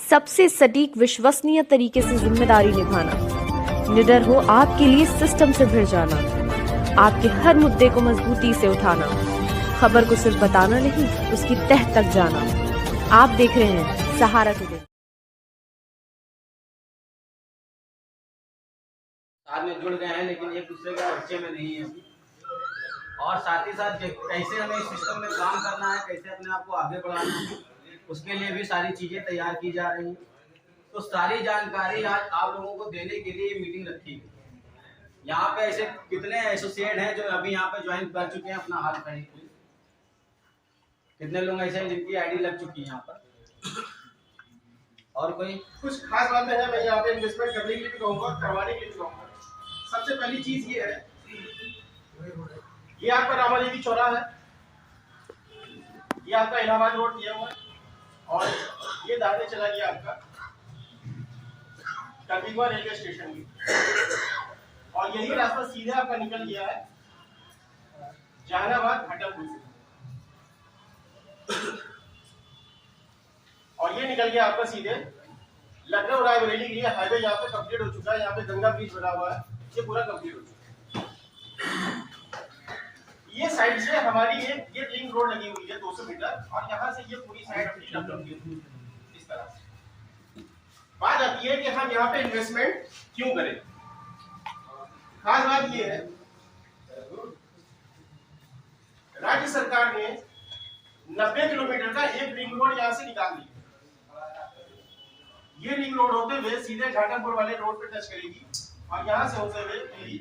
सबसे सटीक विश्वसनीय तरीके से जिम्मेदारी निभाना, निडर हो आपके लिए सिस्टम से भिड़ जाना, आपके हर मुद्दे को मजबूती से उठाना, खबर को सिर्फ बताना नहीं उसकी तह तक जाना। आप देख रहे हैं सहारा टुडे। साथ में जुड़ गए हैं लेकिन एक दूसरे के परिचय में नहीं है और साथ ही साथ कैसे हमें इस सिस्टम में काम करना है, कैसे अपने आप को आगे बढ़ाना है, उसके लिए भी सारी चीजें तैयार की जा रही हैं। तो सारी जानकारी आज आप लोगों को देने के लिए मीटिंग रखी है। यहाँ पे ऐसे कितने एसोसिएट हैं जो अभी यहाँ पे ज्वाइन कर चुके हैं, अपना हाथ खड़े किए। कितने लोग ऐसे हैं जिनकी आईडी लग चुकी है यहाँ पर? और कोई कुछ खास बातें हैं मैं यहाँ पे इन्वेस्टमेंट करने के लिए भी कहूँगा, करवाने के लिए भी कहूँगा। सबसे पहली चीज ये है, ये आपका रामादेवी चौराहा है, ये आपका इलाहाबाद रोड दिया हुआ है और ये दाहिने चला गया आपका कबीरवा रेलवे स्टेशन की, और यही रास्ता सीधे आपका निकल गया है जहानाबाद घाटमपुर से, और ये निकल गया आपका सीधे लखनऊ रायबरेली के लिए हाईवे। यहाँ पे कंप्लीट हो चुका है, यहाँ पे गंगा ब्रिज बना हुआ है, ये पूरा कंप्लीट हो चुका है। ये साइड से हमारी ये रिंग रोड लगी हुई है 200 मीटर, और यहाँ से ये पूरी साइड अपनी डेवलप की हुई है इस तरह से। बात आती है कि हम यहाँ पे इन्वेस्टमेंट क्यों करें। खास बात ये है, राज्य सरकार ने 90 किलोमीटर का एक रिंग रोड यहाँ से निकाल दिया। ये रिंग रोड होते हुए सीधे घाटमपुर वाले रोड पे टच करेगी और यहाँ से होते हुए दिल्ली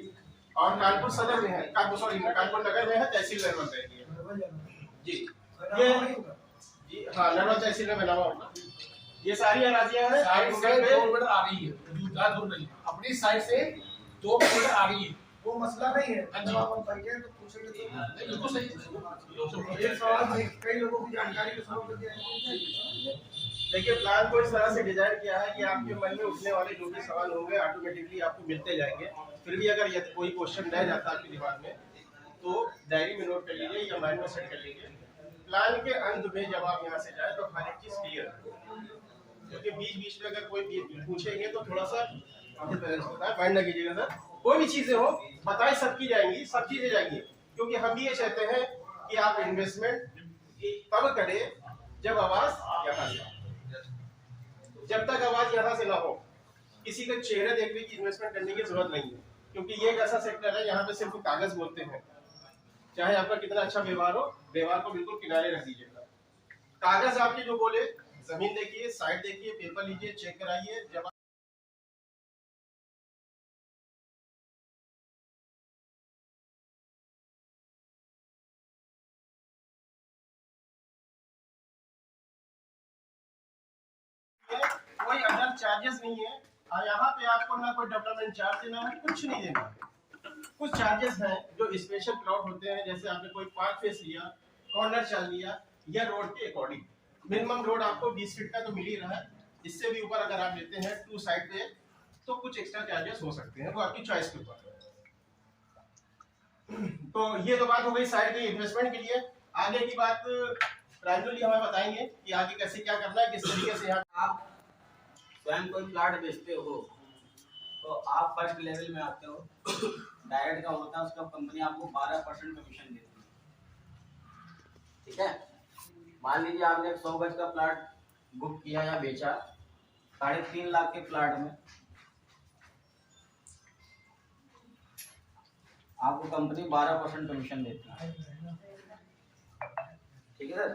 और कानपुर सदर में है, कानपुर नगर में है, तहसील लेवल पे जी। ये जी हाँ, नर्मदा तहसील में बना हुआ। ये सारी अराजियां हैं, साइड से 2 किलोमीटर आ रही है, ज्यादा दूर नहीं, अपनी साइड से 2 किलोमीटर आ रही है, वो मसला नहीं है। जब हम करेंगे तो पूछेंगे तो बिल्कुल सही। ये सवाल कई लोगों की जानकारी के साथ दिया। देखिए, प्लान को इस तरह से डिजाइन किया है कि आपके मन में उठने वाले जो भी सवाल होंगे ऑटोमेटिकली आपको मिलते जाएंगे। फिर भी अगर यदि कोई क्वेश्चन रह जाता है आपके दिमाग में तो डायरी में नोट कर लीजिए या माइंड में सेट कर लीजिए। प्लान के अंत में जब आप यहाँ से जाए तो हर एक चीज क्लियर है, क्योंकि बीच बीच में अगर कोई पूछेंगे तो थोड़ा सा माइंड ना कीजिएगा सर। कोई भी चीजें हो बताए, सबकी जाएंगी, सब चीजें जाएंगी, क्योंकि हम भी ये चाहते हैं कि आप इन्वेस्टमेंट तब करें जब आवाज यहाँ से, जब तक आवाज यहाँ से ना हो किसी के चेहरे देखने की इन्वेस्टमेंट करने की जरूरत नहीं है, क्योंकि ये एक ऐसा सेक्टर है यहाँ पे सिर्फ कागज बोलते हैं। चाहे आपका कितना अच्छा व्यवहार हो, व्यवहार को बिल्कुल किनारे रख दीजिएगा। कागज आपके जो बोले, जमीन देखिए, साइड देखिए, पेपर लीजिए, चेक कराइए। जब कोई अदर चार्जेस नहीं है, और यहाँ पे आपको ना कोई डेवलपमेंट चार्ज देना है, कुछ नहीं देना। कुछ चार्जेस हैं जो स्पेशल प्लॉट होते हैं, जैसे आपने कोई पार्क फेस लिया, कॉर्नर चार्ज लिया, या रोड के अकॉर्डिंग मिनिमम रोड आपको 20 फीट का तो मिल ही रहा है। इससे भी ऊपर अगर आप लेते हैं 2 साइड पे तो कुछ एक्स्ट्रा चार्जेस हो सकते हैं, वो आपकी चॉइस के ऊपर है। तो ये तो बात हो गई साइड के इन्वेस्टमेंट के लिए। आगे की बात प्राइमरी हमें बताएंगे कि आगे कैसे क्या करना है, किस तरीके से यहाँ आप स्वयं कोई प्लाट बेचते हो तो आप फर्स्ट लेवल में आते हो, डायरेक्ट का होता है, उसका कंपनी आपको 12% कमीशन देती है। ठीक है, मान लीजिए आपने 100 गज का प्लाट बुक किया या बेचा 3.5 लाख के प्लाट में, आपको कंपनी 12% कमीशन देती है। ठीक है सर,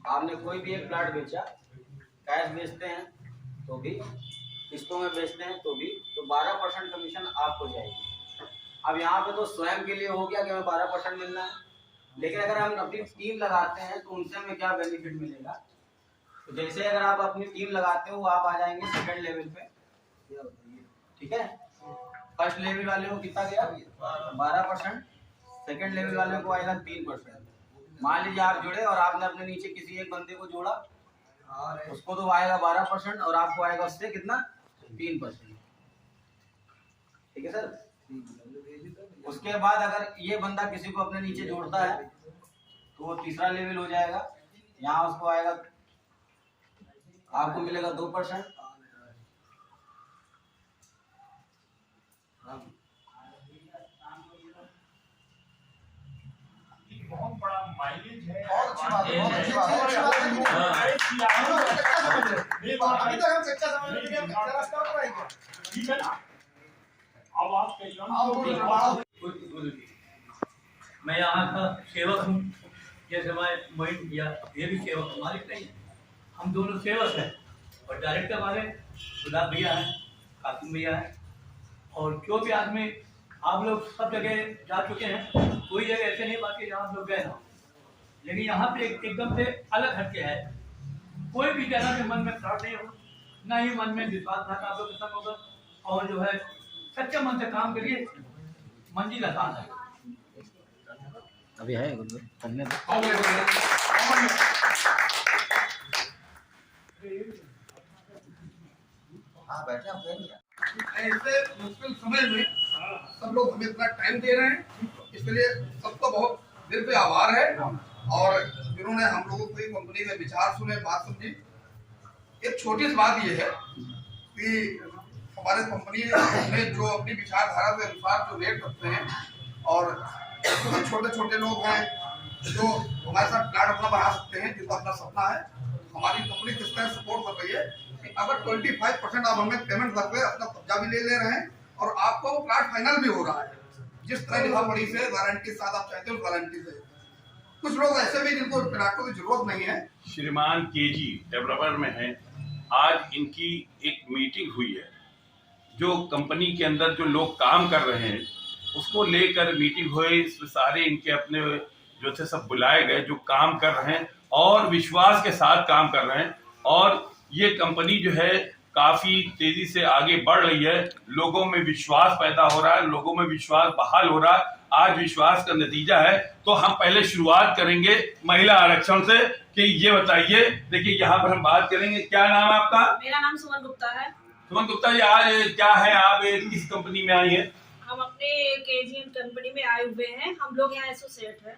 आपने कोई भी एक प्लाट बेचा, कैश बेचते हैं तो भी, किस्तों में बेचते हैं तो भी, तो 12% कमीशन आपको जाएगी। अब यहाँ पे तो स्वयं के लिए हो गया कि हमें 12% मिलना है, लेकिन अगर हम अपनी टीम लगाते हैं तो उनसे हमें क्या बेनिफिट मिलेगा। तो जैसे अगर आप अपनी टीम लगाते हो, आप आ जाएंगे सेकंड लेवल पे। ठीक है, फर्स्ट लेवल वाले को कितना गया 12%, सेकंड लेवल वाले को आएगा 3%। मान लीजिए आप जुड़े और आपने अपने नीचे किसी एक बंदे को जोड़ा, उसको तो आएगा 12% और आपको आएगा उससे कितना 3%। ठीक है सर, उसके बाद अगर ये बंदा किसी को अपने नीचे जोड़ता है तो वो तीसरा लेवल हो जाएगा, यहाँ उसको आएगा आपको मिलेगा 2%। बहुत बड़ा माइलेज है। बहुत अच्छी बात है, बहुत अच्छी बात है, अच्छी बात है। हम लोग कच्चा समझ रहे हैं। अभी तक हम कच्चा समझ रहे थे कि हम कच्चा रास्ता पर आएंगे। ठीक है ना? अब आप कहिए। मैं यहाँ का सेवक हूँ, जैसे मैं मोइन भैया ये भी सेवक हमारे नहीं, हम दोनों सेवक हैं। और डायरेक्टर हमारे गुलाब भैया हैं, कासिम भैया हैं, और जो भी आदमी आप लोग सब जगह जा चुके हैं, कोई जगह ऐसे नहीं बाकी जहाँ आप लोग गए ना, लेकिन यहाँ पे एकदम से अलग हटके है। कोई भी जगह में मन में फ्रॉड नहीं हो, ना ही मन में विश्वासघात आप लोग के संग होगा, और जो है सच्चे मन से काम करिए, मंजिल आसान है। अभी है करने हाँ बैठे हम कहेंगे। ऐसे मुश्किल समय में सब लोग हमें इतना टाइम दे रहे हैं, इसके लिए सबका बहुत दिल पे आभार है। और जिन्होंने हम लोगों को कंपनी में विचार सुने, बात समझी। एक छोटी सी बात ये है कि हमारे कंपनी में जो अपनी विचारधारा के अनुसार जो रेट रखते हैं, और छोटे छोटे लोग हैं जो हमारे साथ प्लाट अपना बना सकते हैं, जिनका अपना सपना है, हमारी कंपनी किस तरह सपोर्ट कर रही है कि अगर 25% आप हमें पेमेंट करके अपना कब्जा भी ले रहे हैं और आपको वो प्लाट फाइनल भी हो रहा है, जिस तरह लिखा पढ़ी से गारंटी के साथ आप चाहते हो गारंटी से। कुछ लोग ऐसे भी जिनको प्लाटों की जरूरत नहीं है। श्रीमान केजी डेवलपर में है, आज इनकी एक मीटिंग हुई है, जो कंपनी के अंदर जो लोग काम कर रहे हैं उसको लेकर मीटिंग हुई। इसमें सारे इनके अपने जो थे सब बुलाए गए, जो काम कर रहे हैं और विश्वास के साथ काम कर रहे हैं, और ये कंपनी जो है काफी तेजी से आगे बढ़ रही है। लोगों में विश्वास पैदा हो रहा है, लोगों में विश्वास बहाल हो रहा है। आज विश्वास का नतीजा है। तो हम पहले शुरुआत करेंगे महिला आरक्षण से कि ये बताइए, देखिए यहाँ पर हम बात करेंगे। क्या नाम है आपका? मेरा नाम सुमन गुप्ता है। सुमन गुप्ता जी, आज क्या है, आप किस कंपनी में आई हैं? हम अपने केजीएन कंपनी में आए हुए हैं, हम लोग यहाँ एसोसिएट हैं।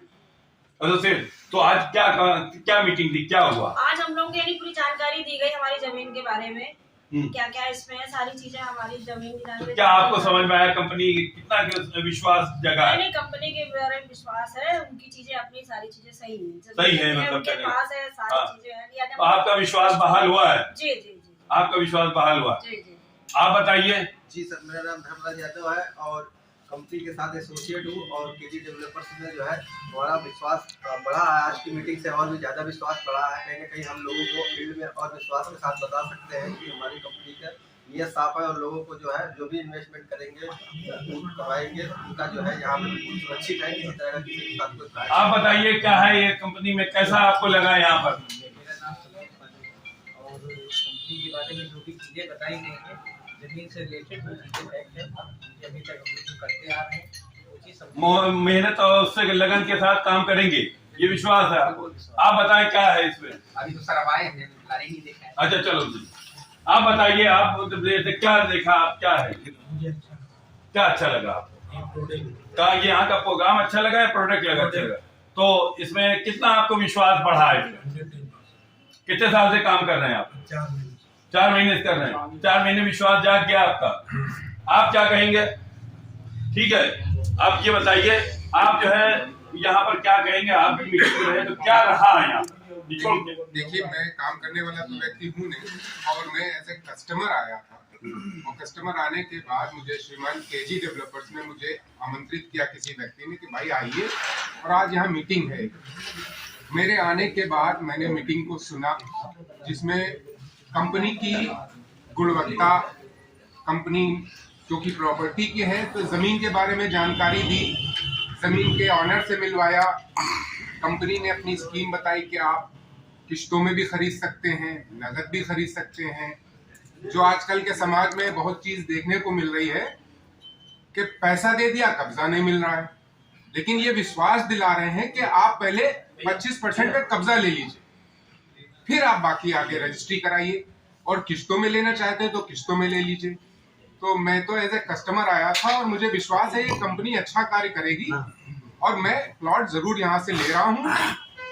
एसोसिएट, तो आज क्या मीटिंग थी, क्या हुआ? आज हम लोग यानी पूरी जानकारी दी गई हमारी जमीन के बारे में, क्या क्या इसमें है, सारी चीजें हमारी जमीन की जानकारी। क्या आपको समझ में आया कंपनी कितना विश्वास जगह है? नहीं, कंपनी के बारे में विश्वास है, उनकी चीजें अपनी सारी चीजें सही है, सही है, मतलब उनके पास है सारी चीजें है। तो आपका विश्वास बहाल हुआ है? जी जी जी, आपका विश्वास बहाल हुआ? जी जी। आप बताइए। जी सर, मेरा नाम धर्मराज यादव है और कंपनी के साथ एसोसिएट हूँ, और केजी डेवलपर्स में जो है हमारा विश्वास बढ़ा है। आज की मीटिंग से और भी ज़्यादा विश्वास बढ़ा है। कहीं ना कहीं हम लोगों को फील्ड में और विश्वास के साथ बता सकते हैं कि हमारी कंपनी का नियत साफ है, और लोगों को जो है जो भी इन्वेस्टमेंट करेंगे करवाएंगे उनका जो है यहाँ पे बिल्कुल सुरक्षित है, किसी तरह का किसी के साथ कोई। आप बताइए क्या है ये कंपनी में, कैसा आपको लगा यहाँ पर? मेरा नाम सुनील और कंपनी के बारे में जो भी चीज़ें बताई गई हैं जमीन से रिलेटेड जो चीज़ें फैक्ट है, अभी तक हम लोग करते आ रहे हैं, मेहनत और उससे लगन के साथ काम करेंगे, ये विश्वास है आपको। आप बताएं क्या है इसमें? अभी तो सर अब आए हैं, गाड़ी नहीं देखा है। अच्छा चलो जी, आप बताइए, आप क्या देखा, आप क्या है, क्या अच्छा लगा आपको? क्या यहाँ का प्रोग्राम अच्छा लगा है, प्रोडक्ट लगा अच्छा लगा? तो इसमें कितना आपको विश्वास बढ़ा है? कितने साल से काम कर रहे हैं आप? 4 महीने से कर रहे हैं। 4 महीने विश्वास जाग गया आपका। आप क्या कहेंगे? ठीक है, आप ये बताइए, आप जो है यहाँ पर क्या कहेंगे? आप भी मीटिंग में रहे तो क्या रहा है यहाँ पर? देखिए, मैं काम करने वाला तो व्यक्ति हूँ नहीं, और मैं एज ए कस्टमर आया था, और कस्टमर आने के बाद मुझे श्रीमान केजी डेवलपर्स ने मुझे आमंत्रित किया किसी व्यक्ति ने कि भाई आइए, और आज यहाँ मीटिंग है। मेरे आने के बाद मैंने मीटिंग को सुना, जिसमें कंपनी की गुणवत्ता, कंपनी जो कि प्रॉपर्टी की है तो ज़मीन के बारे में जानकारी दी, ज़मीन के ऑनर से मिलवाया। कंपनी ने अपनी स्कीम बताई कि आप किश्तों में भी खरीद सकते हैं, नगद भी खरीद सकते हैं। जो आजकल के समाज में बहुत चीज़ देखने को मिल रही है कि पैसा दे दिया, कब्जा नहीं मिल रहा है, लेकिन ये विश्वास दिला रहे हैं कि आप पहले 25% का कब्जा ले लीजिए, फिर आप बाकी आगे रजिस्ट्री कराइए, और किस्तों में लेना चाहते हैं तो किस्तों में ले लीजिए। तो मैं तो एज ए कस्टमर आया था, और मुझे विश्वास है ये कंपनी अच्छा कार्य करेगी, और मैं प्लॉट जरूर यहाँ से ले रहा हूँ,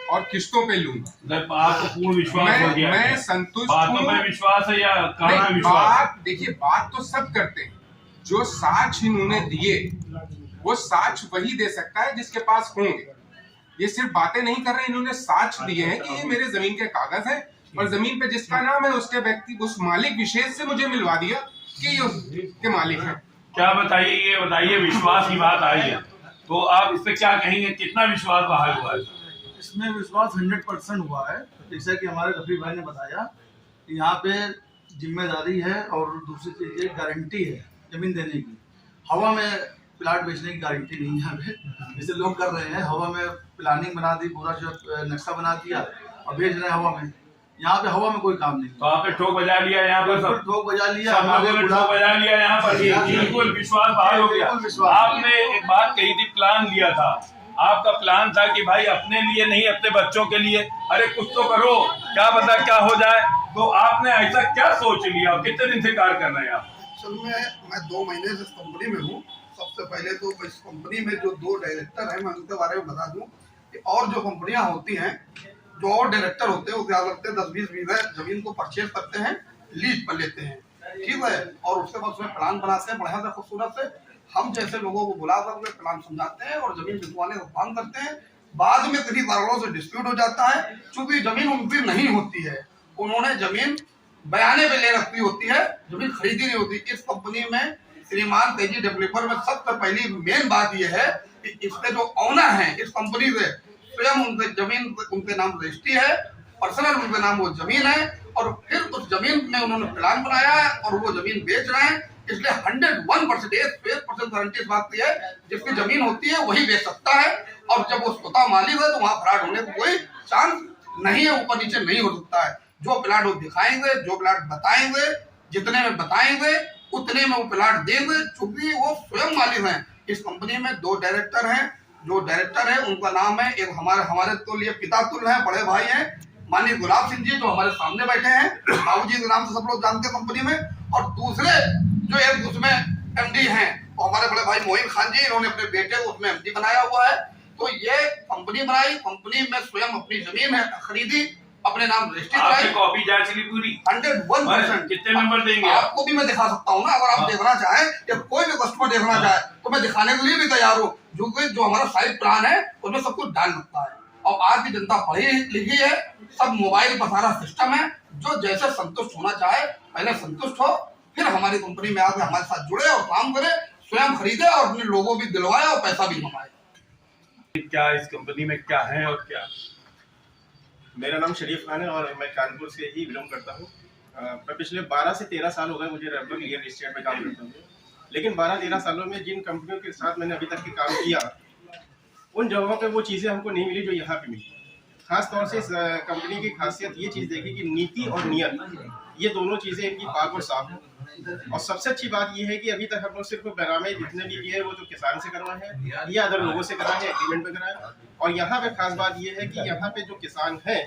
और किस्तों पे लूंगा। जब आपको पूर्ण विश्वास हो गया, मैं संतुष्ट बातों हूँ। में विश्वास है या काम में नहीं, विश्वास है? देखिए बात तो सब करते हैं, जो साक्ष्य इन्होंने दिए वो साक्ष्य वही दे सकता है जिसके पास होंगे। ये सिर्फ बातें नहीं कर रहे, इन्होंने साक्ष्य दिए हैं कि ये मेरे जमीन के कागज है और जमीन पे जिसका नाम है उसके व्यक्ति उस मालिक विशेष से मुझे मिलवा दिया कि ये उसके मालिक है। क्या बताइए, ये बताइए, विश्वास की बात आई है तो आप इस पे क्या कहेंगे, कितना विश्वास बहाल हुआ है? इसमें विश्वास 100% हुआ है। जैसा कि हमारे रफी भाई ने बताया, यहाँ पे जिम्मेदारी है और दूसरी चीज ये गारंटी है जमीन देने की। हवा में प्लाट बेचने की गारंटी नहीं है हमें, जैसे लोग कर रहे हैं। हवा में प्लानिंग बना दी, पूरा जो नक्शा बना दिया और भेज रहे हैं हवा में। यहाँ पे हवा में कोई काम नहीं। तो आपने ठोक बजा लिया यहाँ पर, सब ठोक बजा लिया, सब लोगों ने ठोक बजा लिया यहाँ पर, बिल्कुल विश्वास बहाल हो गया। आपने एक बात कही थी, प्लान लिया था, आपका प्लान था कि भाई अपने लिए नहीं अपने बच्चों के लिए, अरे कुछ तो करो, क्या पता क्या हो जाए। तो आपने ऐसा क्या सोच लिया और कितने दिन से कार्य कर रहे हैं आप? एक्चुअल में मैं 2 महीने से इस कंपनी में हूँ। सबसे पहले तो इस कंपनी में जो 2 डायरेक्टर हैं मैं उनके बारे में बता दूं कि और जो कंपनियां होती हैं, जो और डायरेक्टर होते हैं वो क्या करते हैं 10-20 बीघा जमीन को परचेज करते हैं, लीज पर लेते हैं, ठीक है, और उसके बाद उसमें प्लान बनाते हैं बढ़िया से खूबसूरत से। हम जैसे लोगों को बुला कर उन्हें प्लान समझाते हैं और जमीन बिकवाने का काम करते हैं। बाद में किसी कारणों से डिस्प्यूट हो जाता है, चूंकि जमीन उनकी नहीं होती है, उन्होंने जमीन बयाने पे ले रखी होती है, जमीन खरीदी नहीं होती। इस कंपनी में श्रीमान तेजी डेवलपर में सबसे पहली मेन बात यह है कि इसके जो ऑनर हैं इस कंपनी से, स्वयं उनके जमीन उनके नाम रजिस्ट्री है, पर्सनल उनके नाम वो जमीन है, और फिर उस जमीन में उन्होंने प्लान बनाया है और वो जमीन बेच रहे हैं। इसलिए 101% गारंटी इस बात की है, जिसकी जमीन होती है वही बेच सकता है, और जब वो स्वतः मालिक है तो वहाँ फ्रॉड होने का कोई चांस नहीं है, ऊपर नीचे नहीं हो सकता है। जो प्लाट वो दिखाएंगे, जो प्लाट बताएंगे, जितने में बताएंगे उतने में वो प्लाट देंगे, क्योंकि वो स्वयं मालिक हैं। इस कंपनी में 2 डायरेक्टर हैं। जो डायरेक्टर है उनका नाम है, एक हमारे तो लिए पिता तुल्य है, बड़े भाई हैं, माननीय गुलाब सिंह जी, जो हमारे सामने बैठे हैं, बाबू जी के नाम से सब लोग जानते हैं कंपनी में। और दूसरे जो एक उसमें एमडी हैं वो हमारे बड़े भाई मोइन खान जी, इन्होंने अपने बेटे को उसमें एमडी बनाया हुआ है। तो ये कंपनी बनाई, कंपनी में स्वयं अपनी जमीन है खरीदी, अपने नाम रजिस्ट्री कराई, कॉपी जांच ली पूरी 101%। कितने नंबर देंगे? आपको भी मैं दिखा सकता हूँ ना, अगर आप देखना चाहें या कोई भी कस्टमर देखना चाहे तो मैं दिखाने के लिए भी तैयार हूँ। जो हमारा साइट प्लान है उसमें सब कुछ डाल सकता है। और आज की जनता पढ़ी लिखी है, सब मोबाइल पर सारा सिस्टम है। जो जैसे संतुष्ट होना चाहे पहले संतुष्ट हो, फिर हमारी कंपनी में आकर हमारे साथ जुड़े और काम करे, स्वयं खरीदे और अपने लोगों भी दिलवाए और पैसा भी कमाए। क्या इस कंपनी में क्या है और क्या? मेरा नाम शरीफ खान है और मैं कानपुर से ही बिलोंग करता हूँ। मैं पिछले 12 से 13 साल हो गए मुझे लगभग रियल एस्टेट में काम करता हूँ। लेकिन 12-13 सालों में जिन कंपनियों के साथ मैंने अभी तक के काम किया, उन जगहों पे वो चीज़ें हमको नहीं मिली जो यहाँ पे मिली। खास तौर से इस कंपनी की खासियत ये चीज़ देखी कि नीति और नियत, ये दोनों चीज़ें इनकी पाक और साफ है। और सबसे अच्छी बात ये है कि अभी तक हम लोग सिर्फ बैरामे जितने भी किए हैं वो तो किसान से करवाए हैं या अदर लोगों से कराए हैं, एग्रीमेंट पे कराए। और यहाँ पे खास बात ये है कि यहाँ पे जो किसान हैं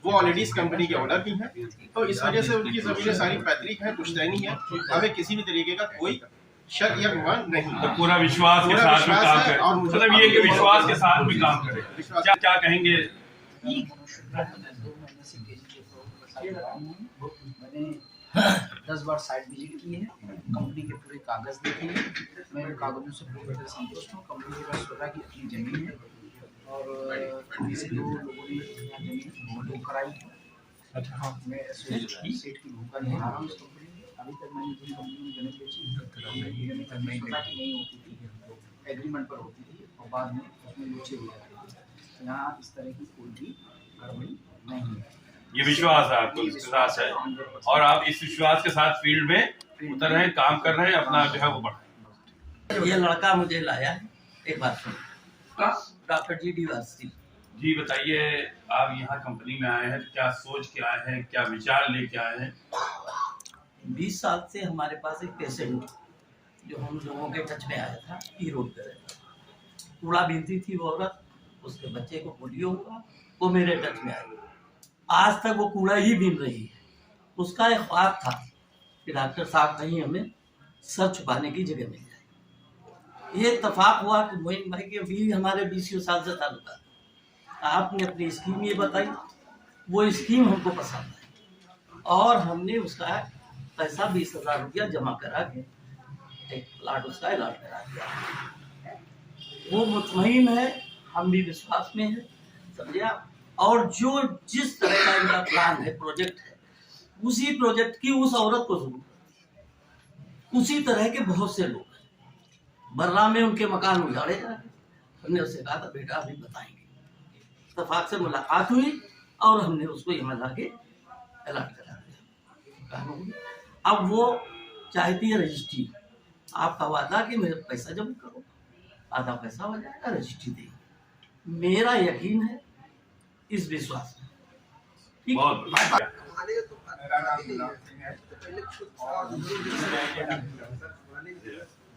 वो ऑलरेडी इस कंपनी के ऑनर भी हैं, तो इस वजह से उनकी जमीनें सारी पैतृक है, पुश्तैनी है, हमें किसी भी तरीके का कोई शक या गुमान नहीं। तो पूरा विश्वास के साथ में काम करें, मतलब ये कि विश्वास के साथ में काम करें। क्या कहेंगे? मैंने 10 बार साइट विजिट की है, कंपनी के पूरे कागज देखे हैं, मैं उन कागजों से पूरी तरह संतुष्ट हूँ। कंपनी के पास स्वतः की अपनी जमीन है और किसी 2 लोगों ने जमीन बुक कराई है। मैं सेठ की भूखा नहीं आ रहा हूँ इस कंपनी में। अभी तक मैंने जिन कंपनी में जमीन बेची स्वतः की नहीं होती थी, एग्रीमेंट पर होती थी और बाद में उसमें नीचे हो जाती थी। यहाँ इस तरह की कोई भी गड़बड़ी नहीं है। ये विश्वास है आपको, विश्वास है, और आप इस विश्वास के साथ फील्ड में उतर रहे हैं, काम कर रहे हैं, अपना जो है वो बढ़ाएं। ये लड़का मुझे लाया है, एक बात सुनो, डॉक्टर जी वासी जी बताइए, आप यहाँ कंपनी में आए हैं, क्या सोच के आए हैं, क्या विचार लेके आए हैं? 20 साल से हमारे पास एक पेशेंट जो हम लोगों के टच में आया था, ई रोड पे रहता, कूड़ा बीनती थी वो औरत, उसके बच्चे को पोलियो हुआ, वो मेरे टच में आई। आज तक वो कूड़ा ही बीन रही है। उसका एक ख्वाब था कि डॉक्टर साहब कहीं हमें सर छुपाने की जगह मिल जाए। ये इत्तेफाक हुआ कि मोइन भाई के भी हमारे 20 साल से ताल्लुक है। आपने अपनी स्कीम ये बताई, वो स्कीम हमको पसंद है और हमने उसका पैसा 20,000 रुपया जमा करा के एक प्लाट उसका अलॉट करा दिया। वो मुतमईन है, हम भी विश्वास में हैं, समझे आप। और जो जिस तरह का इनका प्लान है, प्रोजेक्ट है, उसी प्रोजेक्ट की उस औरत को जरूरत, उसी तरह के बहुत से लोग हैं। बर्रा में उनके मकान उजाड़े जा रहे, हमने उससे कहा था बेटा अभी बताएंगे। इत्तेफाक से मुलाकात हुई और हमने उसको यहाँ लाके अलॉट करा दिया। अब वो चाहती है रजिस्ट्री, आपका वादा कि मेरे पैसा जमा करो, आधा पैसा हो जाएगा, रजिस्ट्री देंगे। मेरा यकीन है इस विश्वास में। ठीक है?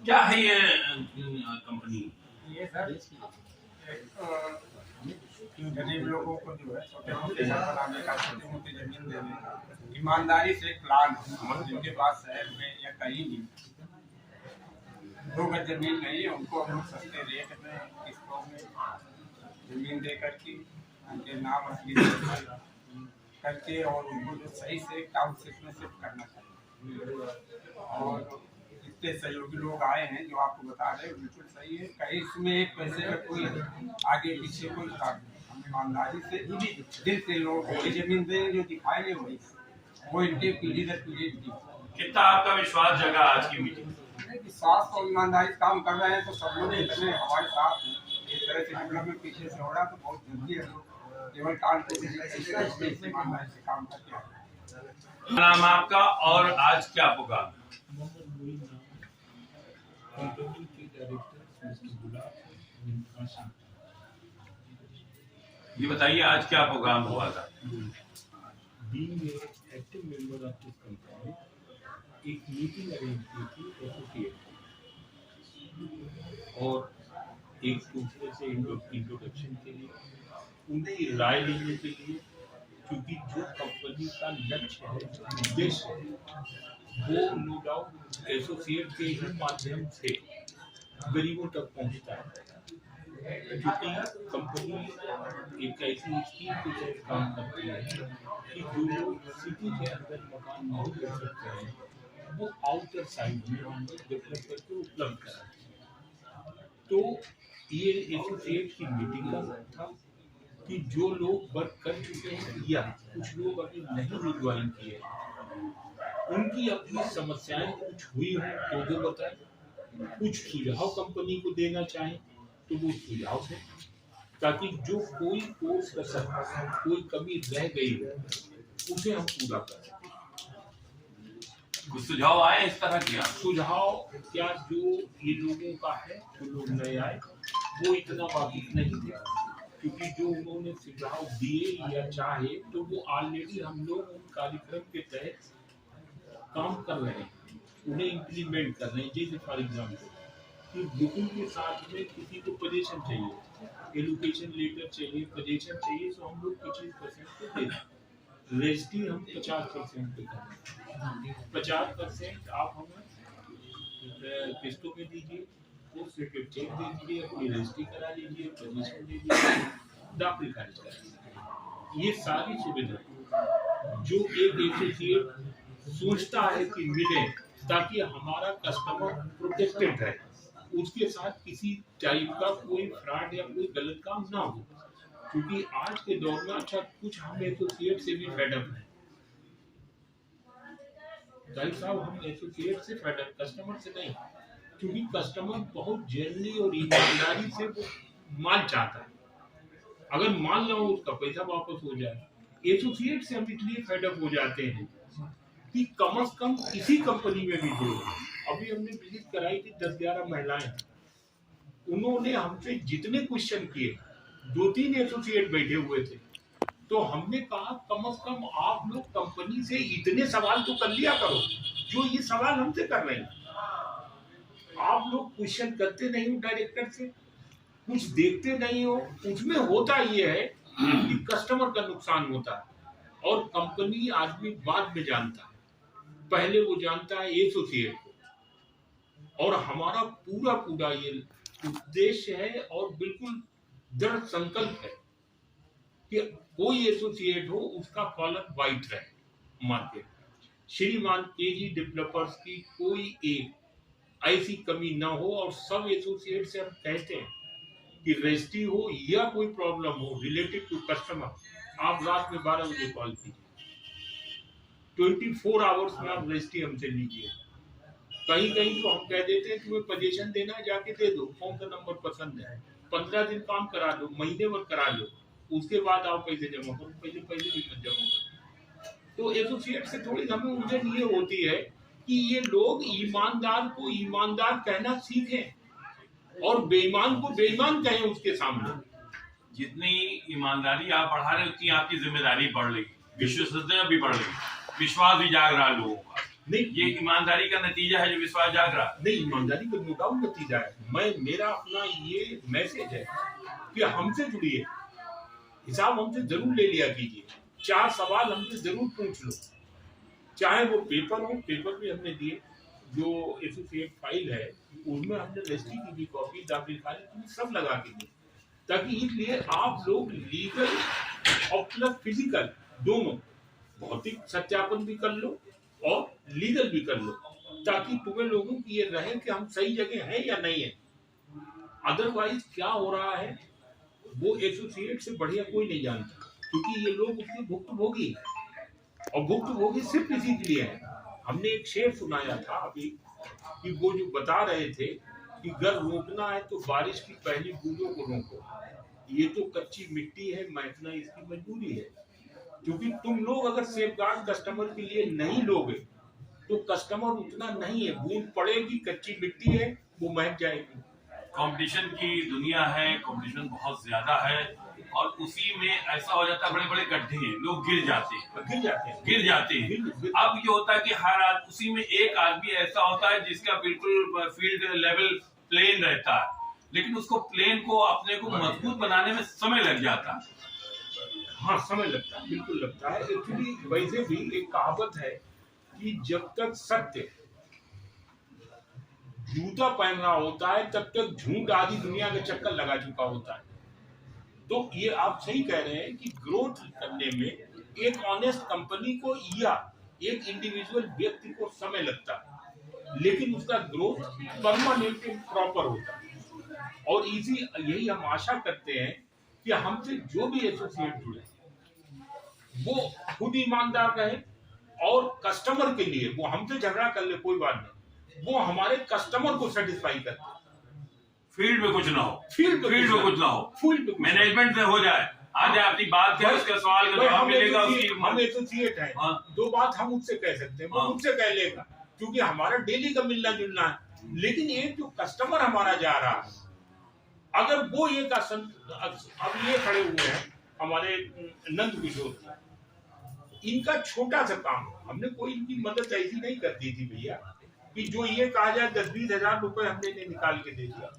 क्या है ये कंपनी? ये सर गरीब लोगों को जो है छोटे मोटे घर बनाने का, छोटी मोटी जमीन देने का ईमानदारी से एक प्लान है, जिनके पास शहर में या कहीं भी 2 गज जमीन नहीं है, उनको हम लोग सस्ते रेट में किस्तों में जमीन दे करके उनके नाम असली करके और उनको जो सही से टाउनशिप में शिफ्ट करना चाहिए। और इतने सहयोगी लोग आए हैं जो आपको बता रहे हैं, बिल्कुल सही है। कहीं इसमें एक पैसे का कोई आगे पीछे कोई काम नहीं। हम ईमानदारी से दिल से लोगों को वही जमीन दें जो दिखाएंगे, वही वो इनके पीढ़ी दर पीढ़ी। कितना आपका विश्वास जगा आज की मीटिंग? विश्वास और ईमानदारी से काम कर रहे हैं तो सब लोग इतने हमारे साथ हैं। इस तरह से डेवलपमेंट पीछे से हो रहा तो बहुत जल्दी है लोग केवल काम ईमानदारी से काम करके। नाम आपका और आज क्या प्रोग्राम? ये बताइए आज क्या प्रोग्राम हुआ था? Active member of this company एक मीटिंग अरेंज की थी एसोसिएट और एक दूसरे से इंट्रोडक्शन के लिए, उनकी राय लेने के लिए, क्योंकि जो कंपनी का लक्ष्य है, उद्देश्य है, वो नो डाउट एसोसिएट के ही माध्यम से गरीबों तक पहुंचता है। क्योंकि कंपनी एक ऐसी स्कीम के तहत काम करती है कि जो लोग सिटी के अंदर मकान नहीं कर सकते हैं, वो आउटर साइड में हम लोग डेवलपर को उपलब्ध कराते हैं। तो ये एसोसिएट की मीटिंग का था कि जो लोग वर्क कर चुके हैं या कुछ लोग अभी नहीं ज्वाइन किए, उनकी अपनी समस्याएं कुछ हुई हो तो जो बताएं, कुछ सुझाव कंपनी को देना चाहें तो वो सुझाव है, ताकि जो कोई कोर्स कर सकता, कोई कमी रह गई हो उसे हम पूरा कर सकें। कुछ सुझाव आए इस तरह किया? सुझाव क्या, जो ये लोगों का है, जो लोग नए आए वो इतना वाकिफ नहीं थे, क्योंकि जो उन्होंने सुझाव दिए या चाहे तो वो ऑलरेडी हम लोग उन कार्यक्रम के तहत काम कर रहे हैं, उन्हें इम्प्लीमेंट कर रहे हैं। जैसे फॉर एग्जाम्पल कि बुकिंग के साथ में किसी को पोजीशन चाहिए, एलोकेशन लेटर चाहिए, पोजीशन चाहिए, तो हम लोग 25% पे देते हैं। रजिस्ट्री हम 50% पे करते हैं। 50% आप हमें किस्तों पे दीजिए, वो सेक्रेट चेक दे दीजिए, अपनी रजिस्ट्री करा लीजिए, पोजीशन दे दीजिए, दाखिल खारिज करा लीजिए। ये सारी सुविधा जो एक एसोसिएट सोचता है कि मिले, ताकि हमारा कस्टमर प्रोटेक्टेड रहे, उसके साथ किसी टाइप का कोई फ्रॉड या कोई गलत काम ना हो। क्योंकि आज के दौर में अच्छा कुछ हम एसोसिएट से भी फेडअप हैं साहब, हम एसोसिएट से फेडअप, कस्टमर से नहीं, क्योंकि कस्टमर बहुत जेनली और ईमानदारी से वो माल चाहता है। अगर माल ना हो उसका पैसा वापस हो जाए। एसोसिएट से हम इसलिए फेडअप हो जाते हैं कि कम से कम इसी कंपनी में भी जो अभी हमने विजिट कराई थी 10-11 महिलाएं, उन्होंने हमसे जितने क्वेश्चन किए, 2-3 एसोसिएट बैठे हुए थे, तो हमने कहा कम से कम आप लोग कंपनी से इतने सवाल तो कर लिया करो जो ये सवाल हमसे कर रहे हैं। आप लोग क्वेश्चन करते नहीं हो डायरेक्टर से, कुछ देखते नहीं हो। उसमें होता ये है कि कस्टमर का नुकसान होता है और कंपनी आदमी बाद में जानता है, पहले वो जानता है एसोसिएट को। और हमारा पूरा ये उद्देश्य है और बिल्कुल दृढ़ संकल्प है कि कोई एसोसिएट हो उसका कॉलर वाइट रहे मार्केट। श्रीमान केजी डेवलपर्स की कोई एक ऐसी कमी ना हो, और सब एसोसिएट से हम कहते हैं कि रजिस्ट्री हो या कोई प्रॉब्लम हो रिलेटेड टू कस्टमर, आप रात में 12 बजे कॉल कीजिए, 24 आवर्स में आप रजिस्ट्री हमसे लीजिए। कहीं कहीं तो हम कह देते हैं तुम्हें पोजीशन देना है जाके दे दो, कौन सा नंबर पसंद है, 15 दिन काम करा लो, महीने भर करा लो, उसके बाद आप पैसे जमा करो, पैसे भी मत जमा करो। तो एसोसिएट से थोड़ी हमें उलझन ये होती है कि ये लोग ईमानदार को ईमानदार कहना सीखें और बेईमान को बेईमान कहें उसके सामने। जितनी ईमानदारी आप बढ़ा रहे उतनी आपकी जिम्मेदारी बढ़ रही, विश्वसनीयता भी बढ़ रही, विश्वास भी जाग रहा लोगों का। नहीं, ये ईमानदारी का नतीजा है जो विश्वास जाग रहा। नहीं, ईमानदारी का नोटाउट नतीजा है। मेरा अपना ये मैसेज है कि हमसे जुड़िए, हिसाब हमसे जरूर ले लिया कीजिए, 4 सवाल हमसे जरूर पूछ लो, चाहे वो पेपर हो, पेपर भी हमने दिए, जो एसोसिएट फाइल है उसमें हमने रजिस्ट्री की भी कॉपी, दाखिलखाने की सब लगा के दी, ताकि इसलिए आप लोग लीगल और प्लस फिजिकल दोनों भौतिक सत्यापन भी कर लो और लीगल भी कर लो, ताकि तुम्हें लोगों की ये रहे कि हम सही जगह हैं या नहीं है। अदरवाइज क्या हो रहा है वो एसोसिएट से बढ़िया कोई नहीं जानता, क्योंकि ये लोग उसके भुक्तभोगी हैं, और भुक्तभोगी सिर्फ इसी के लिए है। हमने एक शेर सुनाया था अभी कि वो जो बता रहे थे कि घर रोकना है तो बारिश की पहली बूंदों को रोको, ये तो कच्ची मिट्टी है, महकना इसकी मजबूरी है। क्योंकि तुम लोग अगर सेफगार्ड कस्टमर के लिए नहीं लोगे तो कस्टमर उतना नहीं है, बूंद पड़ेगी, कच्ची मिट्टी है, वो महक जाएगी। कंपटीशन की दुनिया है, कंपटीशन बहुत ज्यादा है, और उसी में ऐसा हो जाता है बड़े बड़े गड्ढे हैं, लोग गिर जाते हैं। अब ये होता है कि हर आदमी, उसी में एक आदमी ऐसा होता है जिसका बिल्कुल फील्ड लेवल प्लेन रहता है, लेकिन उसको प्लेन को अपने को मजबूत बनाने में समय लग जाता है। हाँ, समय लगता है, बिल्कुल लगता है। एक्चुअली वैसे भी एक कहावत है कि जब तक सत्य जूता पहन रहा होता है तब तक झूठ आदि दुनिया का चक्कर लगा चुका होता है। तो ये आप सही कह रहे हैं कि ग्रोथ करने में एक ऑनेस्ट कंपनी को या एक इंडिविजुअल व्यक्ति को समय लगता है, लेकिन उसका ग्रोथ परमानेंट प्रॉपर होता है। और यही हम आशा करते हैं कि हमसे जो भी एसोसिएट जुड़े वो खुद ईमानदार रहे, और कस्टमर के लिए वो हमसे झगड़ा कर ले कोई बात नहीं, वो हमारे कस्टमर को सेटिस्फाई करते, फील्ड में कुछ ना हो, फील्ड में कुछ ना हो, मैनेजमेंट से हो जाए, आज अपनी बात करें, उसका सवाल का जवाब मिलेगा। हम एसोसिएट हैं, दो बात हम उससे कह सकते हैं, वो मुझसे कह लेगा, क्योंकि हमारा डेली का मिलना जुलना है। लेकिन एक जो कस्टमर हमारा जा रहा है, अगर वो ये अब ये खड़े हुए हैं हमारे नंद किशोर, इनका छोटा सा काम, हमने कोई इनकी मदद ऐसी नहीं कर दी थी भैया कि जो ये कहा जाए 10-20 हजार रुपए हमने इन्हें निकाल के दे दिया।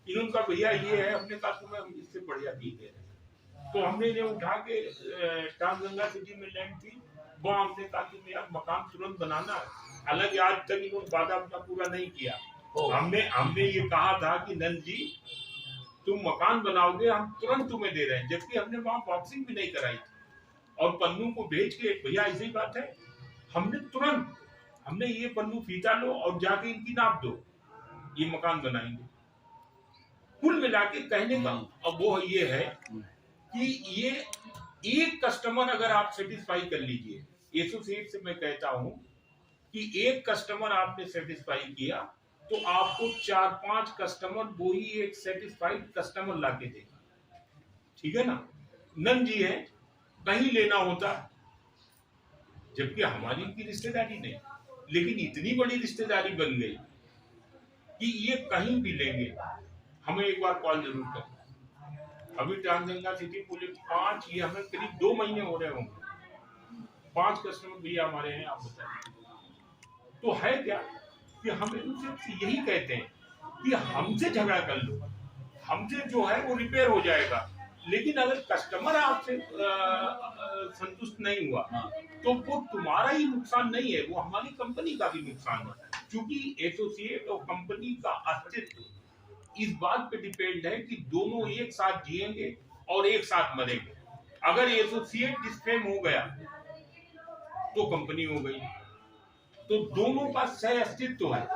इन्होंने कहा भैया ये है, हमने कहा तुम्हें हम इससे बढ़िया भी दे रहे, तो हमने इन्हें उठा के टांगगंगा सिटी में लैंड थी, वहाँ हमने कहा तुम्हें यार मकान तुरंत बनाना है। हालांकि आज तक इन्होंने वादा अपना पूरा नहीं किया। हमने ये कहा था कि नंद जी तुम मकान बनाओगे, हम तुरंत तुम्हें दे रहे हैं, जबकि हमने वहाँ बॉक्सिंग भी नहीं कराई थी, और पन्नू को भेज के भैया ऐसी बात है, हमने ये पन्नू फीता लो और जाके इनकी नाप दो, ये मकान बनाएंगे। कुल मिला के कहने का अब वो ये है कि ये एक कस्टमर अगर आप सेटिस्फाई कर लीजिए, एसोसिएट से मैं कहता हूं कि एक कस्टमर आपने सेटिस्फाई किया तो आपको 4-5 कस्टमर वो ही एक सेटिस्फाइड कस्टमर लाके देगा, ठीक है ना। नंद जी है, कहीं लेना होता, जबकि हमारी इनकी रिश्तेदारी नहीं, लेकिन इतनी बड़ी रिश्तेदारी बन गई कि ये कहीं भी लेंगे, हमें एक बार कॉल जरूर करना। अभी टांगगंगा सिटी पुलिस 5, ये हमें करीब 2 महीने हो रहे होंगे, 5 कस्टमर भैया हमारे हैं, आप बताएं। तो है क्या कि हम उनसे यही कहते हैं कि हमसे झगड़ा कर लो, हमसे जो है वो रिपेयर हो जाएगा, लेकिन अगर कस्टमर आपसे संतुष्ट नहीं हुआ तो वो तुम्हारा ही नुकसान नहीं है, वो हमारी कंपनी का भी नुकसान है, क्योंकि एसोसिएट और कंपनी का अस्तित्व इस बात पे डिपेंड है कि दोनों एक साथ जिएंगे और एक साथ मरेंगे। अगर एसोसिएट डिस्फेम हो गया तो कंपनी हो गई, तो दोनों का सह अस्तित्व है।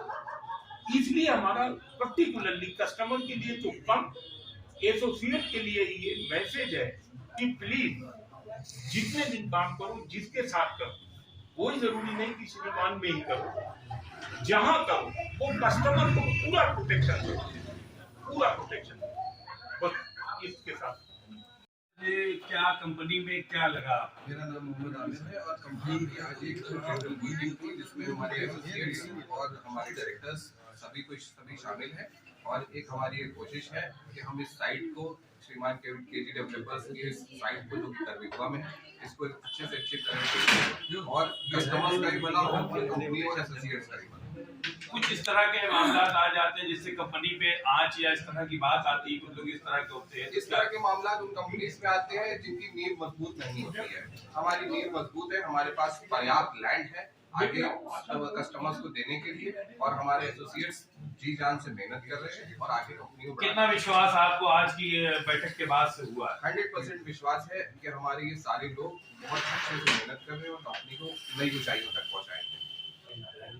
इसलिए हमारा पर्टिकुलरली कस्टमर के लिए तो कम, एसोसिएट के लिए ये मैसेज है कि प्लीज जितने दिन काम करो, जिसके साथ करो, कोई जरूरी नहीं कि श्रीमान में ही करो, जहां करो वो कस्टमर को पूरा प्रोटेक्शन दो, पूरा प्रोटेक्शन दो। बस इसके साथ ये क्या कंपनी में क्या लगा? मेरा नाम मोहम्मद आमिर है और कंपनी की आज एक जनरल मीटिंग थी जिसमें हमारे एसोसिएट्स और हमारे डायरेक्टर्स सभी शामिल हैं। और एक हमारी एक कोशिश है कि हम इस साइट को श्रीमान केजी डेवलपर्स की इस साइट को जो दरभिगवा में है इसको अच्छे से अच्छी तरह से और कस्टमर्स का भी भला हो और कंपनी और एसोसिएट्स का भी भला। कुछ इस तरह के मामला आ जाते हैं जिससे कंपनी पे आंच या इस तरह की बात आती है, कुछ लोग इस तरह के होते हैं। इस तरह के मामला उन कंपनीज में आते हैं जिनकी नींव मजबूत नहीं होती है। हमारी नींव मजबूत है, हमारे पास पर्याप्त लैंड है आगे कस्टमर्स को देने के लिए, और हमारे एसोसिएट्स जी जान से मेहनत कर रहे हैं और आगे कंपनी को। कितना विश्वास आपको आज की बैठक के बाद से हुआ? 100% विश्वास है कि हमारे ये सारे लोग बहुत अच्छे से मेहनत कर रहे हैं और कंपनी को नई ऊंचाइयों तक पहुंचाएंगे।